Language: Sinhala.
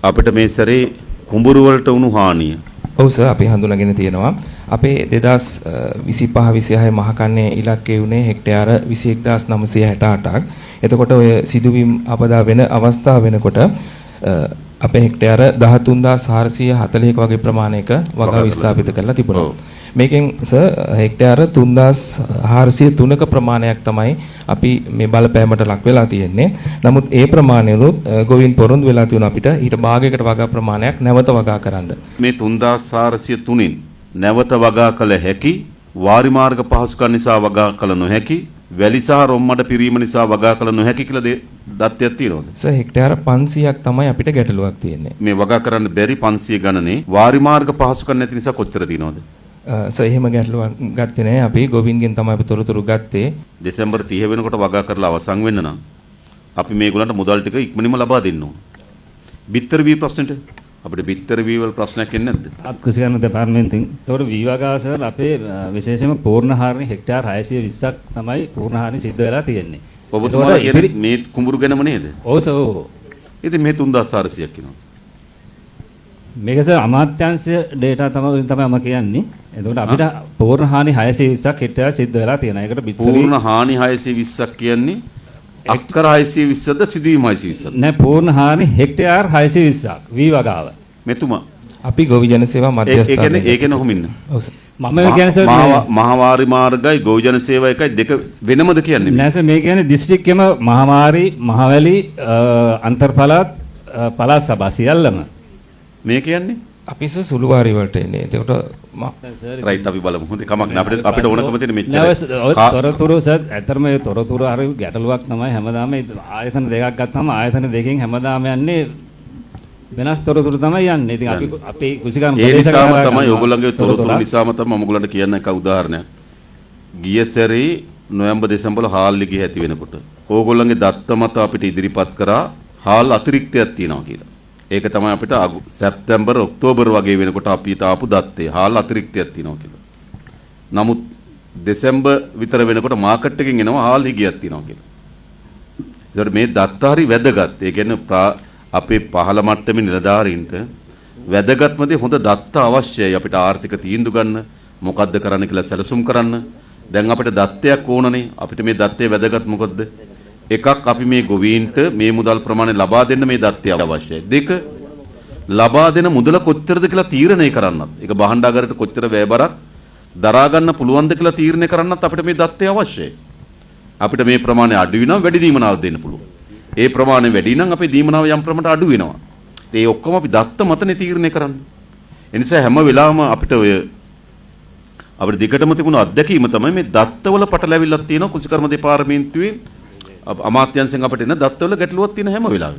අපිට මේ සැරේ කුඹුරු වලට වුණු හානිය. ඔව් සර් අපි හඳුනාගෙන තියෙනවා. අපේ 2025 26 මහකන්නේ ඉලක්කය උනේ හෙක්ටයාර 21968ක්. එතකොට ඔය සිදුවීම් අපදා වෙන අවස්ථාව වෙනකොට අපේ හෙක්ටයාර 13440ක වගේ ප්‍රමාණයක වගා විස්ථාපිත කරලා තිබුණා. මේකෙන් සර් හෙක්ටයාර 3403ක ප්‍රමාණයක් තමයි අපි මේ බලපෑමට ලක් වෙලා තියෙන්නේ. නමුත් ඒ ප්‍රමාණයලුත් ගොවින් පොරොන්දු වෙලා තියෙනවා අපිට ඊට භාගයකට වගා ප්‍රමාණයක් නැවත වගා කරන්න. මේ 3403න් නැවත වගා කළ හැකි වාරි මාර්ග පහසුකම් නිසා වගා කළ නොහැකි වැලි සහ රොම්මඩ පිරීම නිසා වගා කළ නොහැකි කියලා දත්තයක් තියෙනවද? සර් හෙක්ටයාර 500ක් තමයි අපිට ගැටලුවක් තියෙන්නේ. මේ වගා කරන්න බැරි 500 ගණනේ වාරි මාර්ග පහසුකම් නැති නිසා කොච්චර තියෙනවද? සර් එහෙම ගැටලුවක් ගත්තේ නැහැ. අපි ගොවින්ගෙන් තමයි අපි තොරතුරු ගත්තේ. දෙසැම්බර් 30 වෙනකොට වගා කරලා අවසන් වෙන්න නම් අපි මේගොල්ලන්ට මුදල් ටික ඉක්මනින්ම ලබා දෙන්න ඕන. බිත්තර වී ප්‍රශ්නෙට අපිට බිත්තර වී වල ප්‍රශ්නයක් එන්නේ නැද්ද? කෘෂිකර්ම දෙපාර්තමේන්තෙන්. ඒතකොට වී වගාසවල අපේ විශේෂයෙන්ම පූර්ණ හාරණි හෙක්ටයාර 620ක් තමයි පූර්ණ හාරණි සිද්ධ වෙලා තියෙන්නේ. ඔබතුමාලා කියන්නේ මේ කුඹුරු ගැනම නේද? ඔව් සර්. ඉතින් මේ 3400ක් කියනවා. මේක සර් අමාත්‍යාංශ ડેටා තමයි මම කියන්නේ. එතකොට අපිට පූර්ණ හානි 620ක් හෙක්ටයාර සිද්ධ වෙලා තියෙනවා. ඒකට පූර්ණ හානි 620ක් කියන්නේ අක්කර 620ද සිදුවීම් 620ද? නෑ පූර්ණ හානි හෙක්ටයාර 620ක් වී වගාව. මෙතුමා අපි ගොවි ජන සේවා මධ්‍යස්ථානයේ ඒ කියන්නේ කොහොමින්න? ඔව් සර්. මම කියන්නේ සර් මහාවාරි මාර්ගයි ගොවි ජන සේවා එකයි දෙක වෙනමද කියන්නේ? නෑ සර් මේ කියන්නේ දිස්ත්‍රික්කෙම මහාවාරි මහවැලි අන්තර්පළාත් පළාත් සභා සියල්ලම. මේ කියන්නේ අපි සුළු වාරි වලට එන්නේ. එතකොට රයිට් අපි බලමු. හොඳයි කමක් නෑ අපිට ඕනකම තියෙන මෙච්චර. තොරතුරු සර් ඇත්තටම මේ තොරතුරු හරි ගැටලුවක් තමයි හැමදාම ආයතන දෙකක් ගත්තාම ආයතන දෙකෙන් හැමදාම යන්නේ වෙනස් තොරතුරු තමයි යන්නේ. ඉතින් අපි කුසිකම් ඒ නිසාම තමයි ඕගොල්ලන්ගේ තොරතුරු නිසාම තමයි මම ඔයගොල්ලන්ට කියන්න එක උදාහරණයක්. ගිය සැරේ නොවැම්බර් දෙසැම්බර් හාල් ලිගය ඇති වෙනකොට ඕගොල්ලන්ගේ දත්ත මත අපිට ඉදිරිපත් කරා හාල් අතිරික්තයක් තියෙනවා කියලා. ඒක තමයි අපිට සැප්තැම්බර් ඔක්තෝබර් වගේ වෙනකොට අපිට ආපු දත්තේ හාල් අතිරික්තයක් තියෙනවා කියලා. නමුත් දෙසැම්බර් විතර වෙනකොට මාකට් එකකින් එනවා හාල් හිගයක් තියෙනවා කියලා. ඒකට මේ දත්ත හරි වැදගත්. ඒ කියන්නේ අපේ පහළ මට්ටමේ නිලධාරීන්ට වැදගත්ම දේ හොඳ දත්ත අවශ්‍යයි අපිට ආර්ථික තීන්දුව ගන්න මොකද්ද කරන්න කියලා සැලසුම් කරන්න. දැන් අපිට දත්තයක් ඕනනේ. අපිට මේ දත්තේ වැදගත් මොකද්ද? එකක් අපි මේ ගොවීන්ට මේ මුදල් ප්‍රමාණය ලබා දෙන්න මේ දත්තය අවශ්‍යයි. දෙක ලබා දෙන මුදල කොච්චරද කියලා තීරණය කරන්නත්. ඒක භාණ්ඩාගාරයට කොච්චර වැයබරක් දරා ගන්න පුළුවන්ද කියලා තීරණය කරන්නත් අපිට මේ දත්තය අවශ්‍යයි. අපිට මේ ප්‍රමාණය අඩු වෙනවා වැඩි දීමනාවක් දෙන්න පුළුවන්. ඒ ප්‍රමාණය වැඩි නම් අපේ දීමනාව යම් ප්‍රමාණයට අඩු වෙනවා. ඒ ඔක්කොම අපි දත්ත මතනේ තීරණය කරන්නේ. ඒ නිසා හැම වෙලාවම අපිට දිගටම තිබුණු අත්දැකීම තමයි මේ දත්තවල පටලැවිල්ලක් තියෙනවා කුසිකර්ම දෙපාර්තමේන්තුවේ අමාත්‍යංශයෙන් අපිට එන දත්තවල ගැටලුවක් තියෙන හැම වෙලාවෙම.